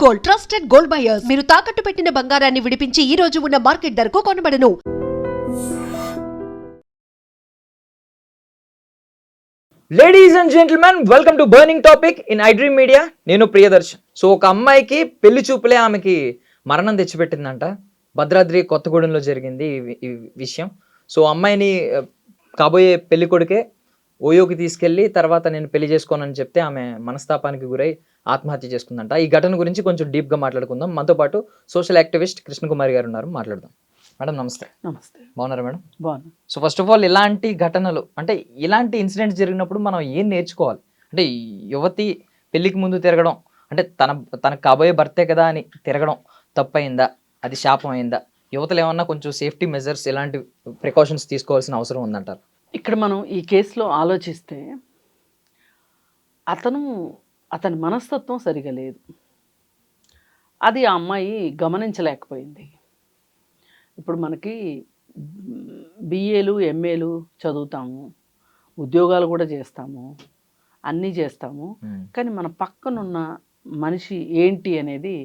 Gold, trusted gold buyers. మీరు తాకట్టు పెట్టిన బంగారాన్ని విడిపించి ఈ రోజు ఉన్న మార్కెట్ ధరకు కొనబడను. Ladies and gentlemen, welcome to burning topic in iDream media. నేను ప్రియదర్శన్. సో ఒక అమ్మాయికి పెళ్లి చూపులే ఆమెకి మరణం తెచ్చిపెట్టిందంట. భద్రాద్రి కొత్తగూడెంలో జరిగింది ఈ విషయం. సో అమ్మాయిని కాబోయే పెళ్లి కొడుకే ఓయోకి తీసుకెళ్లి తర్వాత నేను పెళ్లి చేసుకోనని చెప్తే ఆమె మనస్తాపానికి గురై ఆత్మహత్య చేసుకుందంట. ఈ ఘటన గురించి కొంచెం డీప్గా మాట్లాడుకుందాం. మనతో పాటు సోషల్ యాక్టివిస్ట్ కృష్ణకుమారి గారు ఉన్నారు, మాట్లాడదాం. మేడం నమస్తే. నమస్తే. బాగున్నారా మేడం? బాగున్నా. సో ఫస్ట్ ఆఫ్ ఆల్, ఇలాంటి ఘటనలు అంటే ఇలాంటి ఇన్సిడెంట్స్ జరిగినప్పుడు మనం ఏం నేర్చుకోవాలి? అంటే యువతి పెళ్లికి ముందు తిరగడం అంటే తనకు కాబోయే భర్తే కదా అని తిరగడం తప్పయిందా? అది శాపం అయిందా? యువతలు ఏమన్నా కొంచెం సేఫ్టీ మెజర్స్ ఇలాంటి ప్రికాషన్స్ తీసుకోవాల్సిన అవసరం ఉందంటారు? ఇక్కడ మనం ఈ కేసులో ఆలోచిస్తే అతని మనస్తత్వం సరిగా లేదు. అది ఆ అమ్మాయి గమనించలేకపోయింది. ఇప్పుడు మనకి బిఏలు ఎంఏలు చదువుతాము, ఉద్యోగాలు కూడా చేస్తాము, అన్నీ చేస్తాము, కానీ మన పక్కనున్న మనిషి ఏంటి అనేది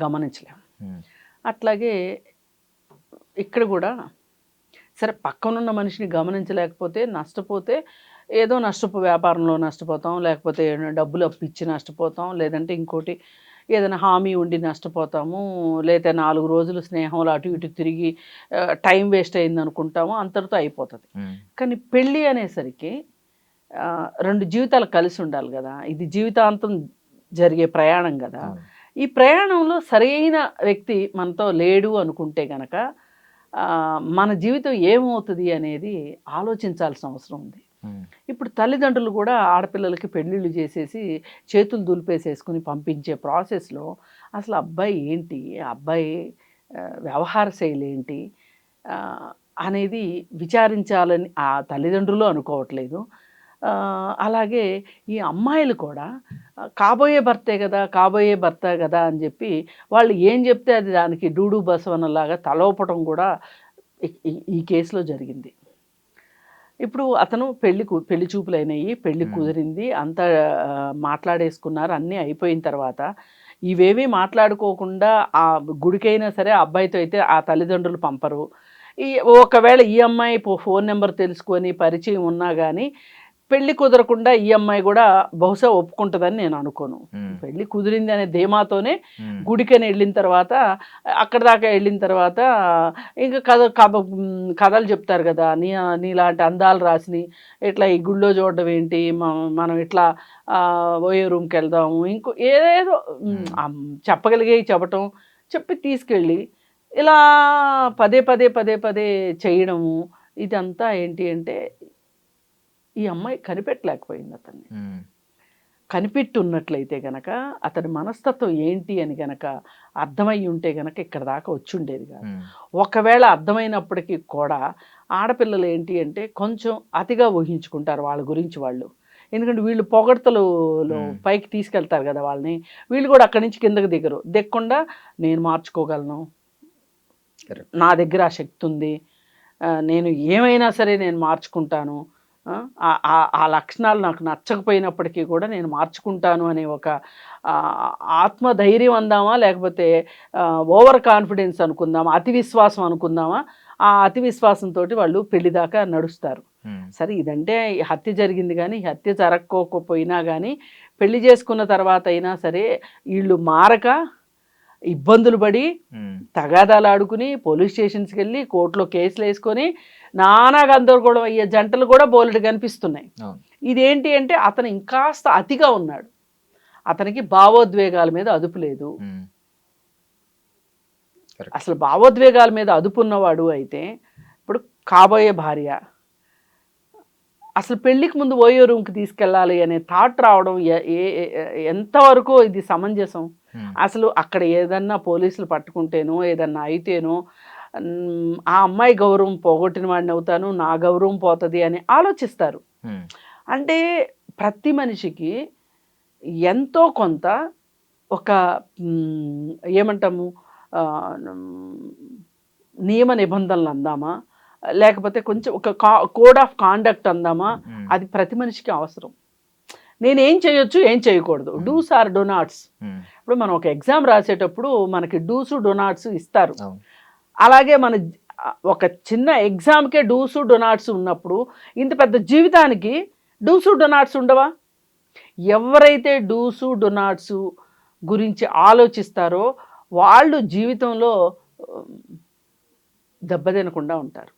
గమనించలేము. అట్లాగే ఇక్కడ కూడా సరే, పక్కనున్న మనిషిని గమనించలేకపోతే నష్టపోతే ఏదో వ్యాపారంలో నష్టపోతాం, లేకపోతే డబ్బులు అప్పిచ్చి నష్టపోతాం, లేదంటే ఇంకోటి ఏదైనా హామీ ఉండి నష్టపోతాము, లేదా 4 రోజులు స్నేహంలో అటు ఇటు తిరిగి టైం వేస్ట్ అయింది అనుకుంటాము, అంతటితో అయిపోతుంది. కానీ పెళ్ళి అనేసరికి 2 జీవితాలు కలిసి ఉండాలి కదా. ఇది జీవితాంతం జరిగే ప్రయాణం కదా. ఈ ప్రయాణంలో సరైన వ్యక్తి మనతో లేడు అనుకుంటే గనక మన జీవితం ఏమవుతుంది అనేది ఆలోచించాల్సిన అవసరం ఉంది. ఇప్పుడు తల్లిదండ్రులు కూడా ఆడపిల్లలకి పెళ్ళిళ్ళు చేసేసి చేతులు దులిపేసేసుకుని పంపించే ప్రాసెస్లో అసలు అబ్బాయి ఏంటి, అబ్బాయి వ్యవహార శైలి ఏంటి అనేది విచారించాలని ఆ తల్లిదండ్రులు అనుకోవట్లేదు. అలాగే ఈ అమ్మాయిలు కూడా కాబోయే భర్త కదా అని చెప్పి వాళ్ళు ఏం చెప్తే అది దానికి డూడు బసవనలాగా తలోపటం కూడా ఈ కేసులో జరిగింది. ఇప్పుడు అతను పెళ్లి చూపులు అయినాయి, పెళ్లి కుదిరింది, అంతా మాట్లాడేసుకున్నారు, అన్నీ అయిపోయిన తర్వాత ఇవేమీ మాట్లాడుకోకుండా ఆ గుడికైనా సరే అబ్బాయితో అయితే ఆ తల్లిదండ్రులు పంపరు. ఒకవేళ ఈ అమ్మాయి ఫోన్ నెంబర్ తెలుసుకొని పరిచయం ఉన్నా కానీ పెళ్లి కుదరకుండా ఈ అమ్మాయి కూడా బహుశా ఒప్పుకుంటుందని నేను అనుకోను. పెళ్లి కుదిరింది అనే ధీమాతోనే గుడికని వెళ్ళిన తర్వాత, అక్కడ దాకా వెళ్ళిన తర్వాత ఇంకా కథలు చెప్తారు కదా, నీలాంటి అందాలు రాసిని ఇట్లా ఈ గుళ్ళో చూడడం ఏంటి, మనం ఇట్లా ఓయో రూమ్కి వెళ్దాము, ఇంకో ఏదేదో చెప్పి తీసుకెళ్ళి ఇలా పదే చేయడము, ఇదంతా ఏంటి అంటే ఈ అమ్మాయి కనిపెట్టలేకపోయింది అతన్ని. కనిపెట్టున్నట్లయితే గనక అతని మనస్తత్వం ఏంటి అని గనక అర్థమై ఉంటే గనక ఇక్కడ దాకా వచ్చి ఉండేది కాదు. ఒకవేళ అర్థమైనప్పటికీ కూడా ఆడపిల్లలు ఏంటి అంటే కొంచెం అతిగా ఊహించుకుంటారు వాళ్ళ గురించి వాళ్ళు. ఎందుకంటే వీళ్ళు పొగడ్తలు పైకి తీసుకెళ్తారు కదా వాళ్ళని, వీళ్ళు కూడా అక్కడి నుంచి కిందకి దిగకుండా నేను మార్చుకోగలను, నా దగ్గర ఆ శక్తి ఉంది, నేను ఏమైనా సరే నేను మార్చుకుంటాను, ఆ లక్షణాలు నాకు నచ్చకపోయినప్పటికీ కూడా నేను మార్చుకుంటాను అనే ఒక ఆత్మధైర్యం అందామా, లేకపోతే ఓవర్ కాన్ఫిడెన్స్ అనుకుందామా, అతి విశ్వాసం అనుకుందామా, ఆ అతి విశ్వాసంతో వాళ్ళు పెళ్లి దాకా నడుస్తారు. సరే, ఇదంటే హత్య జరిగింది, కానీ హత్య జరగకపోయినా కానీ పెళ్లి చేసుకున్న తర్వాత అయినా సరే వీళ్ళు మారక ఇబ్బందులు పడి తగాదాలు ఆడుకుని పోలీస్ స్టేషన్స్కి వెళ్ళి కోర్టులో కేసులు వేసుకొని నానా గందరగోళం అయ్యే జంటలు కూడా బోలెడు కనిపిస్తున్నాయి. ఇదేంటి అంటే అతను ఇంకాస్త అతిగా ఉన్నాడు, అతనికి భావోద్వేగాల మీద అదుపు లేదు. అసలు భావోద్వేగాల మీద అదుపు ఉన్నవాడు అయితే ఇప్పుడు కాబోయే భార్య అసలు పెళ్లికి ముందు ఓయో రూమ్కి తీసుకెళ్ళాలి అనే థాట్ రావడం ఎంతవరకు ఇది సమంజసం? అసలు అక్కడ ఏదన్నా పోలీసులు పట్టుకుంటేనో ఏదన్నా అయితేనో ఆ అమ్మాయి గౌరవం పోగొట్టిన వాడిని అవుతాను, నా గౌరవం పోతుంది అని ఆలోచిస్తారు. అంటే ప్రతి మనిషికి ఎంతో కొంత ఒక ఏమంటాము నియమ నిబంధనలు అందామా, లేకపోతే కొంచెం ఒక కోడ్ ఆఫ్ కాండక్ట్ అందామా, అది ప్రతి మనిషికి అవసరం. నేనేం చేయొచ్చు ఏం చేయకూడదు, డూస్ ఆర్ డో నాట్స్. ఇప్పుడు మనం ఒక ఎగ్జామ్ రాసేటప్పుడు మనకి డూసు డొనాట్స్ ఇస్తారు. అవును. అలాగే మన ఒక చిన్న ఎగ్జామ్కే డూసు డొనాట్స్ ఉన్నప్పుడు ఇంత పెద్ద జీవితానికి డూసు డొనాట్స్ ఉండవా? ఎవరైతే డూసు డొనాట్స్ గురించి ఆలోచిస్తారో వాళ్ళు జీవితంలో దెబ్బతినకుండా ఉంటారు.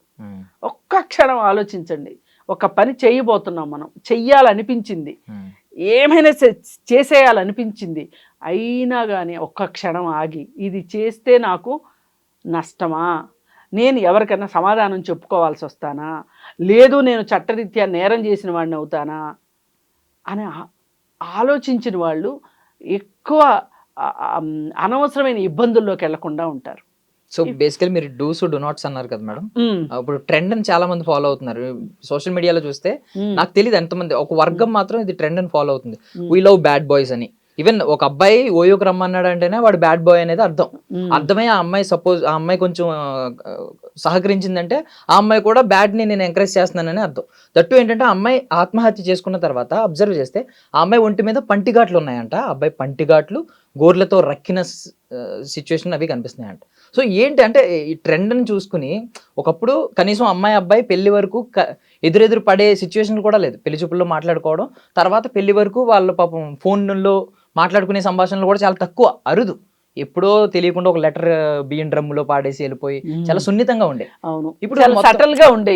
ఒక్క క్షణం ఆలోచించండి. ఒక పని చేయబోతున్నాం, మనం చెయ్యాలనిపించింది, ఏమైనా చేసేయాలనిపించింది, అయినా కానీ ఒక్క క్షణం ఆగి ఇది చేస్తే నాకు నష్టమా, నేను ఎవరికైనా సమాధానం చెప్పుకోవాల్సి వస్తానా, లేదు నేను చట్టరీత్యా నేరం చేసిన వాడిని అవుతానా అని ఆలోచించిన వాళ్ళు ఎక్కువ అనవసరమైన ఇబ్బందుల్లోకి వెళ్లకుండా ఉంటారు. సో బేసికలీ మీరు డూస్ డూ నాట్స్ అన్నారు కదా మేడం, ఇప్పుడు ట్రెండ్ అని చాలా మంది ఫాలో అవుతున్నారు సోషల్ మీడియాలో చూస్తే. నాకు తెలియదు ఎంతమంది, ఒక వర్గం మాత్రం ఇది ట్రెండ్ అని ఫాలో అవుతుంది. వీ లవ్ బ్యాడ్ బాయ్స్ అని. ఈవెన్ ఒక అబ్బాయి ఓయోకి రమ్మన్నాడు అంటేనే వాడు బ్యాడ్ బాయ్ అనేది అర్థమై ఆ అమ్మాయి కొంచెం సహకరించిందంటే ఆ అమ్మాయి కూడా బ్యాడ్ ని నేను ఎంకరేజ్ చేస్తున్నానని అర్థం. దట్టు ఏంటంటే ఆ అమ్మాయి ఆత్మహత్య చేసుకున్న తర్వాత అబ్జర్వ్ చేస్తే ఆ అమ్మాయి ఒంటి మీద పంటిఘాట్లు ఉన్నాయంట. ఆ అబ్బాయి పంటిఘాట్లు గోర్లతో రక్కిన సిచ్యువేషన్ అవి కనిపిస్తున్నాయంట. సో ఏంటి అంటే ఈ ట్రెండ్ని చూసుకుని ఒకప్పుడు కనీసం అమ్మాయి అబ్బాయి పెళ్లి వరకు ఎదురెదురు పడే సిచ్యువేషన్ కూడా లేదు. పెళ్లి చూపుల్లో మాట్లాడుకోవడం, తర్వాత పెళ్లి వరకు వాళ్ళ పాపం ఫోన్లో మాట్లాడుకునే సంభాషణలు కూడా చాలా తక్కువ, అరుదు. ఎప్పుడో తెలియకుండా ఒక లెటర్ బియ్యం డ్రమ్ములో పాడేసి వెళ్ళిపోయి చాలా సున్నితంగా ఉండే. అవును, ఇప్పుడు సటల్ గా ఉండే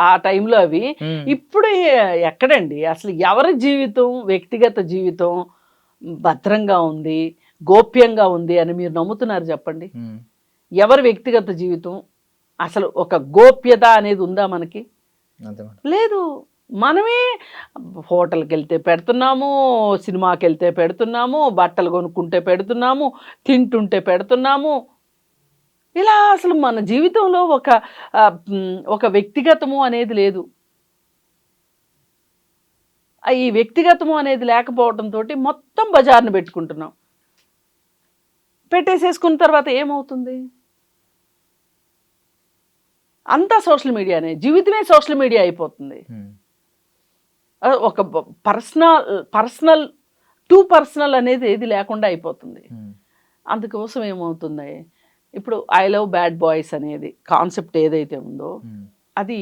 ఆ టైంలో అవి. ఇప్పుడు ఎక్కడండి అసలు ఎవరి జీవితం, వ్యక్తిగత జీవితం భద్రంగా ఉంది, గోప్యంగా ఉంది అని మీరు నమ్ముతున్నారు చెప్పండి? ఎవరి వ్యక్తిగత జీవితం అసలు ఒక గోప్యత అనేది ఉందా మనకి? లేదు. మనమే హోటల్కి వెళ్తే పెడుతున్నాము, సినిమాకి వెళ్తే పెడుతున్నాము, బట్టలు కొనుక్కుంటే పెడుతున్నాము, తింటుంటే పెడుతున్నాము. ఇలా అసలు మన జీవితంలో ఒక వ్యక్తిగతము అనేది లేదు. ఈ వ్యక్తిగతము అనేది లేకపోవడంతో మొత్తం బజార్ను పెట్టుకుంటున్నాం. పెట్టేసేసుకున్న తర్వాత ఏమవుతుంది? అంతా సోషల్ మీడియానే, జీవితమే సోషల్ మీడియా అయిపోతుంది. ఒక పర్సనల్ అనేది ఏది లేకుండా అయిపోతుంది. అందుకోసం ఏమవుతుంది, ఇప్పుడు ఐ లవ్ బ్యాడ్ బాయ్స్ అనేది కాన్సెప్ట్ ఏదైతే ఉందో అది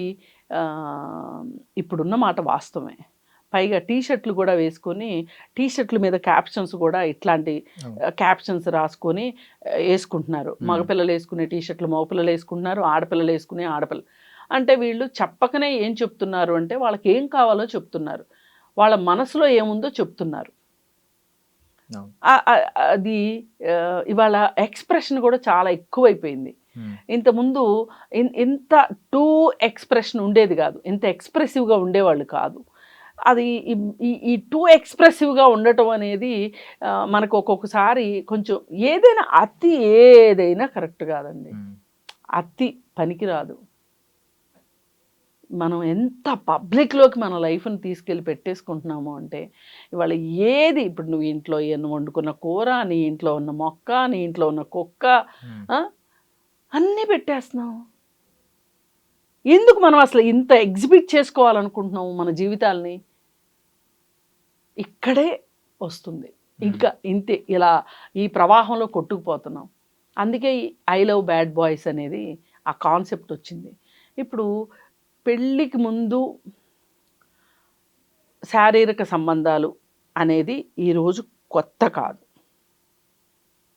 ఇప్పుడున్న మాట వాస్తవమే. పైగా టీషర్ట్లు కూడా వేసుకొని, టీషర్ట్ల మీద క్యాప్షన్స్ కూడా ఇట్లాంటి క్యాప్షన్స్ రాసుకొని వేసుకుంటున్నారు. మగపిల్లలు వేసుకునే టీషర్ట్లు మగపిల్లలు వేసుకుంటున్నారు, ఆడపిల్లలు వేసుకునే ఆడపిల్లలు. అంటే వీళ్ళు చెప్పకనే ఏం చెప్తున్నారు అంటే వాళ్ళకి ఏం కావాలో చెప్తున్నారు, వాళ్ళ మనసులో ఏముందో చెప్తున్నారు. అది ఇవాళ ఎక్స్ప్రెషన్ కూడా చాలా ఎక్కువైపోయింది. ఇంతకుముందు ఇంత టూ ఎక్స్ప్రెషన్ ఉండేది కాదు, ఇంత ఎక్స్ప్రెసివ్గా ఉండేవాళ్ళు కాదు. అది ఈ టూ ఎక్స్ప్రెసివ్గా ఉండటం అనేది మనకు ఒక్కొక్కసారి కొంచెం ఏదైనా కరెక్ట్ కాదండి. అతి పనికిరాదు. మనం ఎంత పబ్లిక్లోకి మన లైఫ్ని తీసుకెళ్ళి పెట్టేసుకుంటున్నాము అంటే ఇవాళ ఏది, ఇప్పుడు నువ్వు ఇంట్లో వండుకున్న కూర, నీ ఇంట్లో ఉన్న మొక్క, నీ ఇంట్లో ఉన్న కుక్క, అన్నీ పెట్టేస్తున్నావు. ఎందుకు మనం అసలు ఇంత ఎగ్జిబిట్ చేసుకోవాలనుకుంటున్నాము మన జీవితాల్ని? ఇక్కడే వస్తుంది ఇంకా ఇంతే, ఇలా ఈ ప్రవాహంలో కొట్టుకుపోతున్నాం. అందుకే ఐ లవ్ బ్యాడ్ బాయ్స్ అనేది ఆ కాన్సెప్ట్ వచ్చింది. ఇప్పుడు పెళ్ళికి ముందు శారీరక సంబంధాలు అనేది ఈరోజు కొత్త కాదు,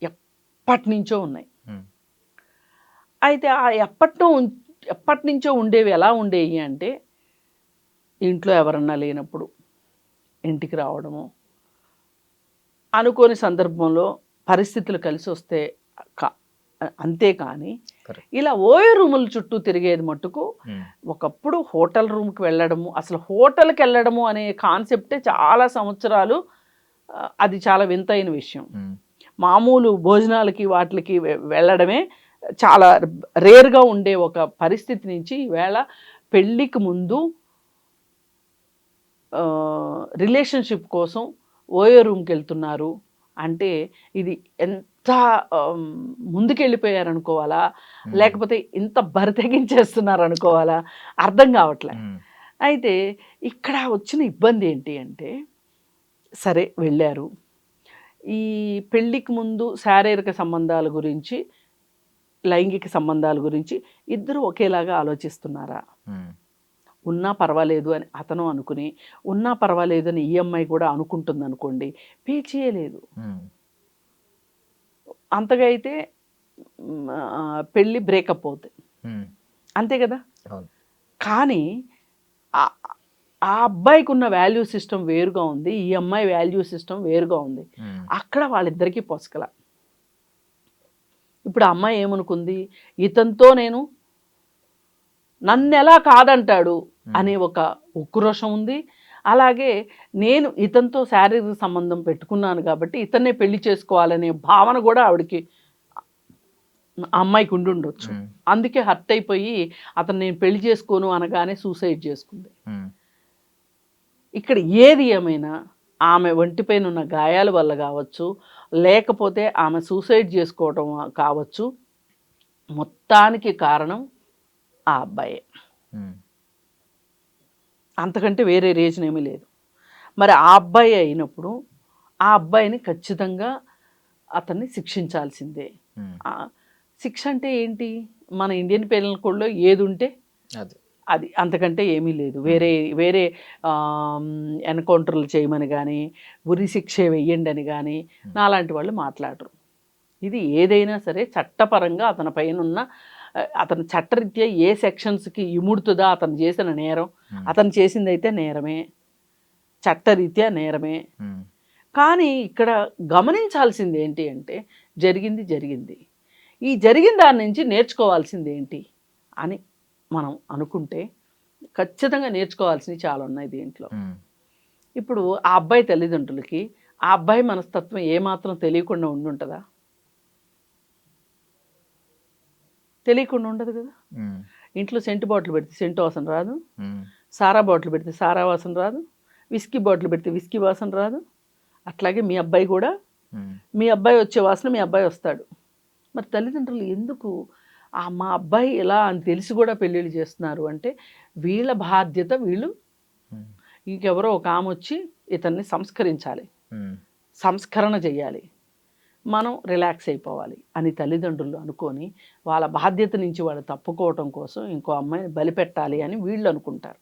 ఎప్పటి నుంచో ఉన్నాయి. అయితే ఆ ఎప్పటి నుంచో ఉండేవి ఎలా ఉండేవి అంటే, ఇంట్లో ఎవరన్నా లేనప్పుడు ఇంటికి రావడము, అనుకోని సందర్భంలో పరిస్థితులు కలిసి వస్తే అంతేకాని ఇలా ఓయో రూముల చుట్టూ తిరిగేది మట్టుకు. ఒకప్పుడు హోటల్ రూమ్కి వెళ్ళడము, అసలు హోటల్కి వెళ్ళడము అనే కాన్సెప్టే చాలా సంవత్సరాలు అది చాలా వింతైన విషయం. మామూలు భోజనాలకి వాటికి వెళ్ళడమే చాలా రేర్గా ఉండే ఒక పరిస్థితి నుంచి ఈవేళ పెళ్ళికి ముందు రిలేషన్షిప్ కోసం ఓయో రూమ్కి వెళ్తున్నారు అంటే ఇది ఎంత ముందుకెళ్ళిపోయారనుకోవాలా, లేకపోతే ఇంత బరితెగించేస్తున్నారు అనుకోవాలా, అర్థం కావట్లే. అయితే ఇక్కడ వచ్చిన ఇబ్బంది ఏంటి అంటే, సరే వెళ్ళారు, ఈ పెళ్ళికి ముందు శారీరక సంబంధాల గురించి, లైంగిక సంబంధాల గురించి ఇద్దరు ఒకేలాగా ఆలోచిస్తున్నారా? ఉన్నా పర్వాలేదు అని అతను అనుకుని, ఉన్నా పర్వాలేదు అని ఈ అమ్మాయి కూడా అనుకుంటుంది అనుకోండి, పేచీయలేదు. అంతగా అయితే పెళ్ళి బ్రేకప్ అవుతుంది, అంతే కదా. కానీ ఆ అబ్బాయికి ఉన్న వాల్యూ సిస్టమ్ వేరుగా ఉంది, ఈ అమ్మాయి వాల్యూ సిస్టమ్ వేరుగా ఉంది. అక్కడ వాళ్ళిద్దరికీ పొసకల. ఇప్పుడు ఆ అమ్మాయి ఏమనుకుంది, ఇతనితో నేను నన్ను ఎలా కాదంటాడు అనే ఒక ఉక్రోషం ఉంది. అలాగే నేను ఇతనితో శారీరక సంబంధం పెట్టుకున్నాను కాబట్టి ఇతన్నే పెళ్లి చేసుకోవాలనే భావన కూడా ఆవిడకి, అమ్మాయికి ఉండుండొచ్చు. అందుకే హర్ట్ అయిపోయి అతను నేను పెళ్లి చేసుకోను అనగానే సూసైడ్ చేసుకుంది. ఇక్కడ ఏది ఏమైనా ఆమె ఒంటిపైన ఉన్న గాయాల వల్ల కావచ్చు, లేకపోతే ఆమె సూసైడ్ చేసుకోవడం కావచ్చు, మొత్తానికి కారణం ఆ అబ్బాయే. అంతకంటే వేరే రీజన్ ఏమీ లేదు. మరి ఆ అబ్బాయి అయినప్పుడు ఆ అబ్బాయిని ఖచ్చితంగా అతన్ని శిక్షించాల్సిందే. శిక్ష అంటే ఏంటి, మన ఇండియన్ పీనల్ కోడ్లో ఏది ఉంటే అది, అంతకంటే ఏమీ లేదు. వేరే వేరే ఎన్కౌంటర్లు చేయమని కానీ, ఉరి శిక్ష వెయ్యండి అని కానీ నాలాంటి వాళ్ళు మాట్లాడరు. ఇది ఏదైనా సరే చట్టపరంగా అతని పైన ఉన్న, అతను చట్టరీత్యా ఏ సెక్షన్స్కి ఇముడుతుందా అతను చేసిన నేరం, అతను చేసింది అయితే నేరమే, చట్టరీత్యా నేరమే. కానీ ఇక్కడ గమనించాల్సింది ఏంటి అంటే, జరిగింది జరిగింది, ఈ జరిగిన దాని నుంచి నేర్చుకోవాల్సింది ఏంటి అని మనం అనుకుంటే ఖచ్చితంగా నేర్చుకోవాల్సినవి చాలా ఉన్నాయి దీంట్లో. ఇప్పుడు ఆ అబ్బాయి తల్లిదండ్రులకి ఆ అబ్బాయి మనస్తత్వం ఏమాత్రం తెలియకుండా ఉండుంటుందా? తెలియకుండా ఉండదు కదా. ఇంట్లో సెంటు బాటిల్ పెడితే సెంటు వాసన రాదు, సారా బాటిల్ పెడితే సారా వాసన రాదు, విస్కీ బాటిల్ పెడితే విస్కీ వాసన రాదు. అట్లాగే మీ అబ్బాయి కూడా, మీ అబ్బాయి వచ్చే వాసన మీ అబ్బాయి వస్తాడు. మరి తల్లిదండ్రులు ఎందుకు మా అబ్బాయి ఎలా అని తెలిసి కూడా పెళ్ళిళ్ళు చేస్తున్నారు అంటే, వీళ్ళ బాధ్యత వీళ్ళు, ఇంకెవరో ఒక ఆమె వచ్చి ఇతన్ని సంస్కరించాలి, సంస్కరణ చేయాలి, మనం రిలాక్స్ అయిపోవాలి అని తల్లిదండ్రులు అనుకొని వాళ్ళ బాధ్యత నుంచి వాళ్ళు తప్పుకోవటం కోసం ఇంకో అమ్మాయిని బలిపెట్టాలి అని వీళ్ళు అనుకుంటారు.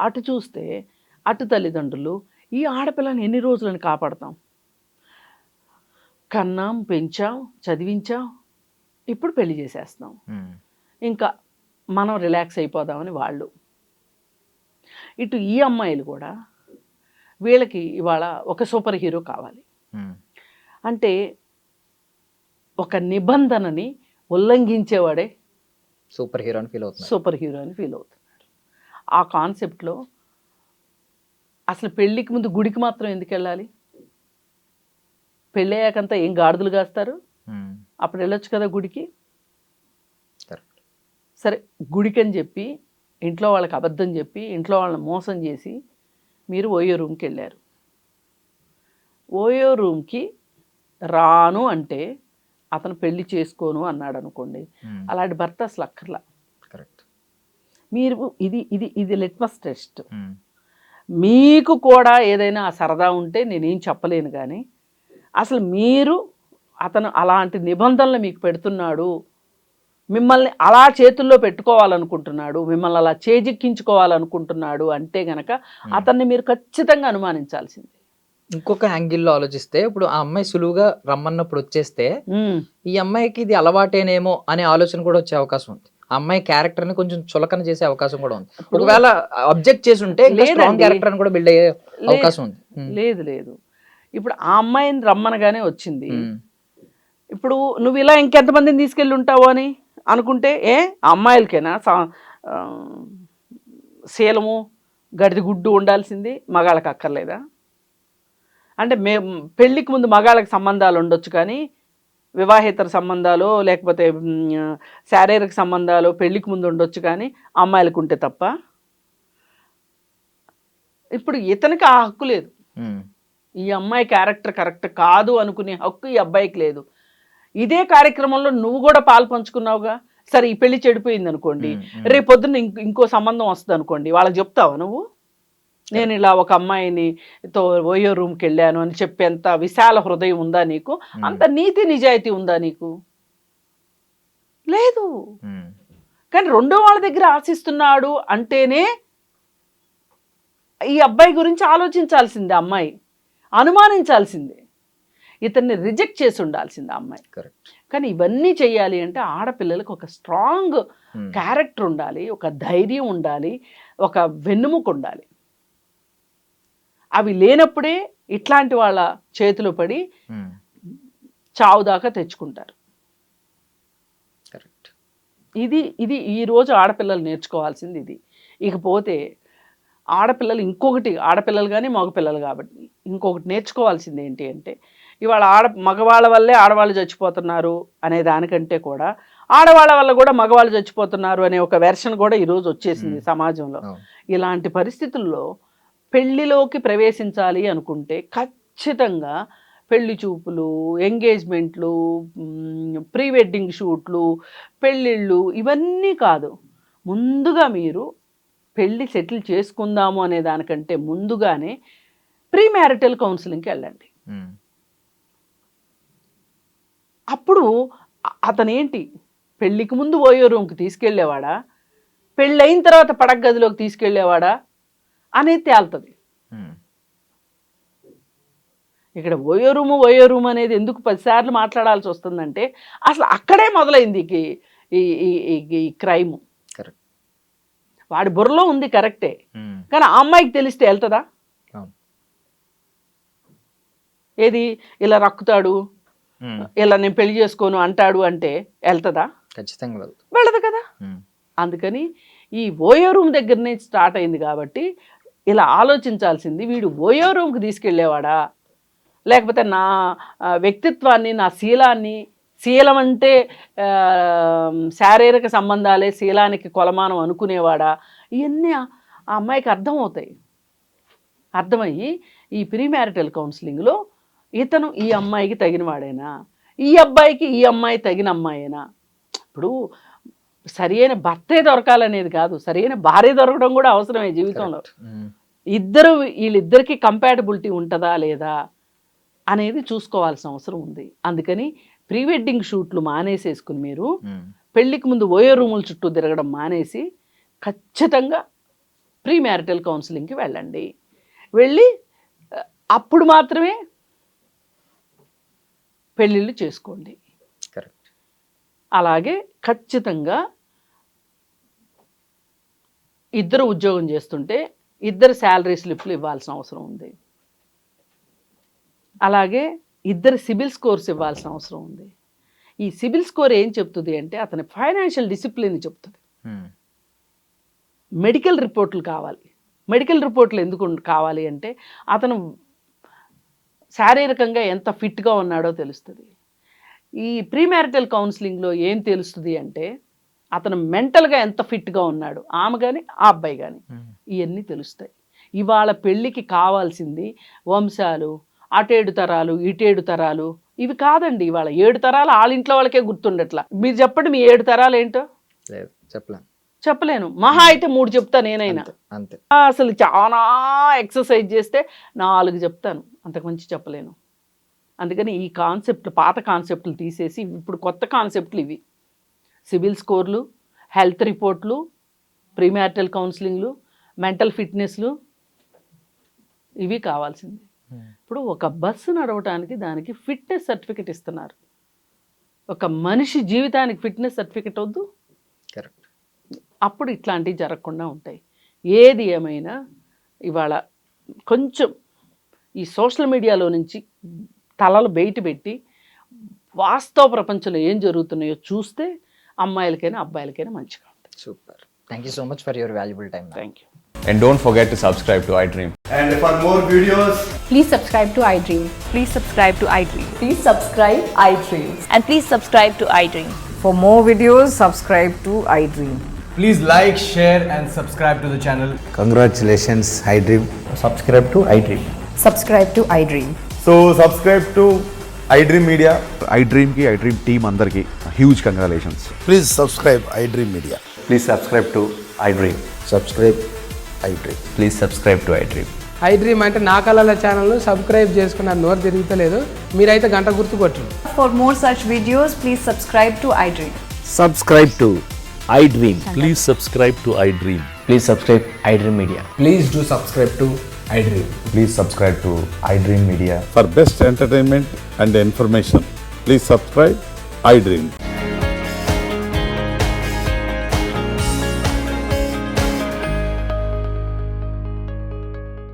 అటు చూస్తే అటు తల్లిదండ్రులు ఈ ఆడపిల్లని ఎన్ని రోజులని కాపాడతాం, కన్నాం, పెంచాం, చదివించాం, ఇప్పుడు పెళ్లి చేసేస్తాం, ఇంకా మనం రిలాక్స్ అయిపోదామని వాళ్ళు. ఇటు ఈ అమ్మాయిలు కూడా వీళ్ళకి ఇవాళ ఒక సూపర్ హీరో కావాలి అంటే, ఒక నిబంధనని ఉల్లంఘించేవాడే సూపర్ హీరో అని ఫీల్ అవుతుంది, సూపర్ హీరో అని ఫీల్ అవుతున్నాడు. ఆ కాన్సెప్ట్లో అసలు పెళ్ళికి ముందు గుడికి మాత్రం ఎందుకు వెళ్ళాలి? పెళ్ళయ్యాకంతా ఏం గాడిదలు కాస్తారు, అప్పుడు వెళ్ళొచ్చు కదా గుడికి. సరే, గుడికి అని చెప్పి ఇంట్లో వాళ్ళకి అబద్ధం చెప్పి ఇంట్లో వాళ్ళని మోసం చేసి మీరు ఓయో రూమ్కి వెళ్ళారు. ఓయో రూమ్కి రాను అంటే అతను పెళ్లి చేసుకోను అన్నాడు అనుకోండి, అలాంటి భర్త అసలు అక్కర్లా. మీరు ఇది ఇది ఇది లిట్మస్ టెస్ట్. మీకు కూడా ఏదైనా సరదా ఉంటే నేనేం చెప్పలేను, కానీ అసలు మీరు అతను అలాంటి నిబంధనలు మీకు పెడుతున్నాడు, మిమ్మల్ని అలా చేతుల్లో పెట్టుకోవాలనుకుంటున్నాడు, మిమ్మల్ని అలా చేజిక్కించుకోవాలనుకుంటున్నాడు అంటే గనక అతన్ని మీరు ఖచ్చితంగా అనుమానించాల్సింది. ఇంకొక యాంగిల్లో ఆలోచిస్తే, ఇప్పుడు ఆ అమ్మాయి సులువుగా రమ్మన్నప్పుడు వచ్చేస్తే ఈ అమ్మాయికి ఇది అలవాటేనేమో అనే ఆలోచన కూడా వచ్చే అవకాశం ఉంది. ఆ అమ్మాయి క్యారెక్టర్ ని కొంచెం చులకన చేసే అవకాశం కూడా ఉంది. ఒకవేళ అబ్జెక్ట్ చేసి ఉంటే స్ట్రాంగ్ క్యారెక్టర్ కూడా బిల్డ్ అయ్యే అవకాశం ఉంది. లేదు లేదు, ఇప్పుడు ఆ అమ్మాయిని రమ్మనగానే వచ్చింది. ఇప్పుడు నువ్వు ఇలా ఇంకెంతమందిని తీసుకెళ్ళి ఉంటావు అని అనుకుంటే, అమ్మాయిలకైనా శీలము గడిది గుడ్డు ఉండాల్సింది, మగాళ్ళకి అక్కర్లేదా? అంటే పెళ్ళికి ముందు మగాళ్ళకి సంబంధాలు ఉండొచ్చు, కానీ వివాహేతర సంబంధాలు లేకపోతే శారీరక సంబంధాలు పెళ్ళికి ముందు ఉండొచ్చు, కానీ అమ్మాయిలకు ఉంటే తప్ప. ఇప్పుడు ఇతనికి ఆ హక్కు లేదు. ఈ అమ్మాయి క్యారెక్టర్ కరెక్ట్ కాదు అనుకునే హక్కు ఈ అబ్బాయికి లేదు. ఇదే కార్యక్రమంలో నువ్వు కూడా పాలు పంచుకున్నావుగా. సరే, ఈ పెళ్లి చెడిపోయింది అనుకోండి, రేపు పొద్దున్న ఇంకో సంబంధం వస్తుంది అనుకోండి, వాళ్ళకి చెప్తావా నువ్వు? నేను ఇలా ఒక అమ్మాయిని తో ఓయో రూమ్కి వెళ్ళాను అని చెప్పేంత విశాల హృదయం ఉందా నీకు? అంత నీతి నిజాయితీ ఉందా నీకు? లేదు. కానీ రెండో వాళ్ళ దగ్గర ఆశిస్తున్నాడు అంటేనే ఈ అబ్బాయి గురించి ఆలోచించాల్సిందే అమ్మాయి, అనుమానించాల్సిందే, ఇతన్ని రిజెక్ట్ చేసి ఉండాల్సిందే అమ్మాయి. కానీ ఇవన్నీ చెయ్యాలి అంటే ఆడపిల్లలకు ఒక స్ట్రాంగ్ క్యారెక్టర్ ఉండాలి, ఒక ధైర్యం ఉండాలి, ఒక వెన్నుముక ఉండాలి. అవి లేనప్పుడే ఇట్లాంటి వాళ్ళ చేతిలో పడి చావు దాకా తెచ్చుకుంటారు. ఇది ఈరోజు ఆడపిల్లలు నేర్చుకోవాల్సింది ఇది. ఇకపోతే ఆడపిల్లలు ఇంకొకటి, ఆడపిల్లలు కానీ మగపిల్లలు కాబట్టి ఇంకొకటి నేర్చుకోవాల్సింది ఏంటి అంటే, ఇవాళ మగవాళ్ళ వల్లే ఆడవాళ్ళు చచ్చిపోతున్నారు అనే దానికంటే కూడా ఆడవాళ్ళ వల్ల కూడా మగవాళ్ళు చచ్చిపోతున్నారు అనే ఒక వెర్షన్ కూడా ఈరోజు వచ్చేసింది సమాజంలో. ఇలాంటి పరిస్థితుల్లో పెళ్లిలోకి ప్రవేశించాలి అనుకుంటే ఖచ్చితంగా పెళ్లి చూపులు, ఎంగేజ్మెంట్లు, ప్రీ వెడ్డింగ్ షూట్లు, పెళ్ళిళ్ళు ఇవన్నీ కాదు. ముందుగా మీరు పెళ్ళి సెటిల్ చేసుకుందాము అనే దానికంటే ముందుగానే ప్రీ మ్యారిటల్ కౌన్సిలింగ్కి వెళ్ళండి. అప్పుడు అతనేంటి పెళ్ళికి ముందు ఓయో రూమ్కి తీసుకెళ్ళేవాడా, పెళ్ళైన తర్వాత పడక గదిలోకి తీసుకెళ్ళేవాడా అనేది తేలుతుంది. ఇక్కడ ఓయో రూమ్ అనేది ఎందుకు 10 సార్లు మాట్లాడాల్సి వస్తుందంటే అసలు అక్కడే మొదలైంది ఈ క్రైమ్. వాడి బుర్రలో ఉంది కరెక్టే, కానీ ఆ అమ్మాయికి తెలిస్తే వెళ్తుందా? ఏది ఇలా రక్కుతాడు, ఇలా నేను పెళ్లి చేసుకోను అంటాడు అంటే వెళ్తుందా? ఖచ్చితంగా వెళ్ళదు కదా. అందుకని ఈ ఓయో రూమ్ దగ్గరనే స్టార్ట్ అయింది కాబట్టి ఇలా ఆలోచించాల్సింది, వీడు ఓయో రూమ్కి తీసుకెళ్ళేవాడా, లేకపోతే నా వ్యక్తిత్వాన్ని, నా శీలాన్ని, శీలం అంటే శారీరక సంబంధాలే శీలానికి కొలమానం అనుకునేవాడా, ఇవన్నీ ఆ అమ్మాయికి అర్థమవుతాయి. అర్థమయ్యి ఈ ప్రీ మ్యారిటల్ కౌన్సిలింగ్లో ఇతను ఈ అమ్మాయికి తగిన వాడేనా, ఈ అబ్బాయికి ఈ అమ్మాయి తగిన అమ్మాయేనా. ఇప్పుడు సరైన భర్తే దొరకాలనేది కాదు, సరైన భార్య దొరకడం కూడా అవసరమే జీవితంలో. వీళ్ళిద్దరికి కంపాటబిలిటీ ఉంటుందా లేదా అనేది చూసుకోవాల్సిన అవసరం ఉంది. అందుకని ప్రీ వెడ్డింగ్ షూట్లు మానేసేసుకుని మీరు పెళ్లికి ముందు ఓయో రూముల చుట్టూ తిరగడం మానేసి ఖచ్చితంగా ప్రీ మ్యారిటల్ కౌన్సిలింగ్కి వెళ్ళండి. వెళ్ళి అప్పుడు మాత్రమే పెళ్ళిళ్ళు చేసుకోండి. అలాగే ఖచ్చితంగా ఇద్దరు ఉద్యోగం చేస్తుంటే ఇద్దరు శాలరీ స్లిప్లు ఇవ్వాల్సిన అవసరం ఉంది. అలాగే ఇద్దరు సిబిల్ స్కోర్స్ ఇవ్వాల్సిన అవసరం ఉంది. ఈ సిబిల్ స్కోర్ ఏం చెప్తుంది అంటే అతని ఫైనాన్షియల్ డిసిప్లిన్ చెప్తుంది. మెడికల్ రిపోర్ట్లు కావాలి. మెడికల్ రిపోర్ట్లు ఎందుకు కావాలి అంటే అతను శారీరకంగా ఎంత ఫిట్గా ఉన్నాడో తెలుస్తుంది. ఈ ప్రీ మ్యారిటల్ కౌన్సిలింగ్లో ఏం తెలుస్తుంది అంటే అతను మెంటల్గా ఎంత ఫిట్గా ఉన్నాడు, ఆమె కానీ ఆ అబ్బాయి కానీ, ఇవన్నీ తెలుస్తాయి. ఇవాళ పెళ్ళికి కావాల్సింది వంశాలు, అటేడు తరాలు, ఇటేడు తరాలు ఇవి కాదండి. ఇవాళ 7 తరాలు వాళ్ళ ఇంట్లో వాళ్ళకే గుర్తుండట్లా. మీరు చెప్పండి, మీ 7 తరాలు ఏంటో చెప్పలేను. మహా అయితే 3 చెప్తా నేనైనా. అసలు చాలా ఎక్సర్సైజ్ చేస్తే 4 చెప్తాను, అంతకు మించి చెప్పలేను. అందుకని ఈ కాన్సెప్ట్, పాత కాన్సెప్ట్లు తీసేసి ఇప్పుడు కొత్త కాన్సెప్ట్లు ఇవి. సిబిల్ స్కోర్లు, హెల్త్ రిపోర్ట్లు, ప్రీ మ్యారిటల్ కౌన్సిలింగ్లు, మెంటల్ ఫిట్నెస్లు, ఇవి కావాల్సింది. ఇప్పుడు ఒక బస్సు నడవటానికి దానికి ఫిట్నెస్ సర్టిఫికెట్ ఇస్తున్నారు. ఒక మనిషి జీవితానికి ఫిట్నెస్ సర్టిఫికెట్ వద్దు? కరెక్ట్. అప్పుడు ఇట్లాంటివి జరగకుండా ఉంటాయి. ఏది ఏమైనా ఇవాళ కొంచెం ఈ సోషల్ మీడియాలో నుంచి తలలు బయట పెట్టి వాస్తవ ప్రపంచంలో ఏం జరుగుతున్నాయో చూస్తే అమ్మాయిలకైనా అబ్బాయిలకైనా మంచిగా ఉంటుంది. Super. Thank you so much for your valuable time. Thank you. And don't forget to subscribe to iDream. And for more videos, please subscribe to iDream. Please subscribe to iDream. Please subscribe iDream. And please subscribe to iDream. For more videos, subscribe to iDream. please like, share and subscribe to the channel. Congratulations, iDream. Subscribe to iDream. Subscribe to iDream. So subscribe to iDream Media. iDream ki iDream team andarki huge congratulations. Please subscribe iDream Media. Please subscribe to iDream. Subscribe iDream. Please subscribe to iDream. I dream అంటే నా కళల ఛానల్ను subscribe చేసుకున్న నోరు తిరుగుతలేదు, మీరైతే గంట గుర్తు కొట్టండి. For more such videos, please subscribe to iDream. Subscribe to iDream. Please subscribe to iDream. Please subscribe iDream Media. Please do subscribe to iDream. Please subscribe to iDream Media. For best entertainment and information, please subscribe iDream.